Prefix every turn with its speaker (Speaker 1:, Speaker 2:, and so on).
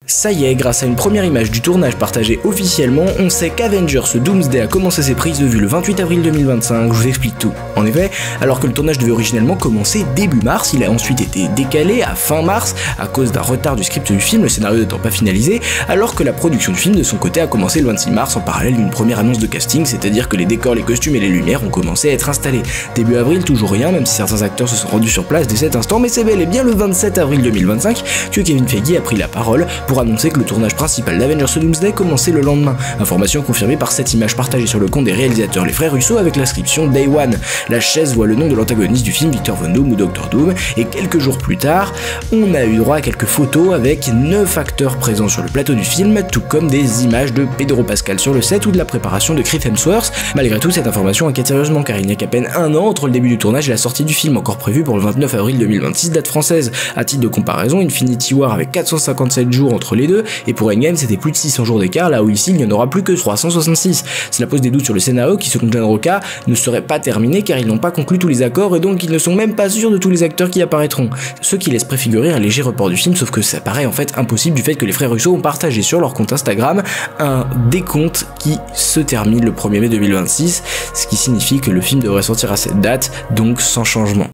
Speaker 1: Ça y est, grâce à une première image du tournage partagée officiellement, on sait qu'Avengers Doomsday a commencé ses prises de vue le 28 avril 2025, je vous explique tout. En effet, alors que le tournage devait originellement commencer début mars, il a ensuite été décalé à fin mars à cause d'un retard du script du film, le scénario n'étant pas finalisé, alors que la production du film de son côté a commencé le 26 mars en parallèle d'une première annonce de casting, c'est-à-dire que les décors, les costumes et les lumières ont commencé à être installés. Début avril, toujours rien, même si certains acteurs se sont rendus sur place dès cet instant, mais c'est bel et bien le 27 avril 2025 que Kevin Feige a pris la parole pour annoncer que le tournage principal d'Avengers Doomsday commençait le lendemain, information confirmée par cette image partagée sur le compte des réalisateurs les frères Russo avec l'inscription Day One. La chaise voit le nom de l'antagoniste du film, Victor Von Doom ou Dr Doom, et quelques jours plus tard, on a eu droit à quelques photos avec 9 acteurs présents sur le plateau du film, tout comme des images de Pedro Pascal sur le set ou de la préparation de Chris Hemsworth. Malgré tout, cette information inquiète sérieusement car il n'y a qu'à peine un an entre le début du tournage et la sortie du film, encore prévu pour le 29 avril 2026, date française. À titre de comparaison, Infinity War avait 457 jours entre les deux, et pour Endgame c'était plus de 600 jours d'écart, là où ici il n'y en aura plus que 366. Cela pose des doutes sur le scénario qui, selon John Roca, ne serait pas terminé car ils n'ont pas conclu tous les accords et donc ils ne sont même pas sûrs de tous les acteurs qui apparaîtront. Ce qui laisse préfigurer un léger report du film, sauf que ça paraît en fait impossible du fait que les frères Russo ont partagé sur leur compte Instagram un décompte qui se termine le 1er mai 2026, ce qui signifie que le film devrait sortir à cette date, donc sans changement.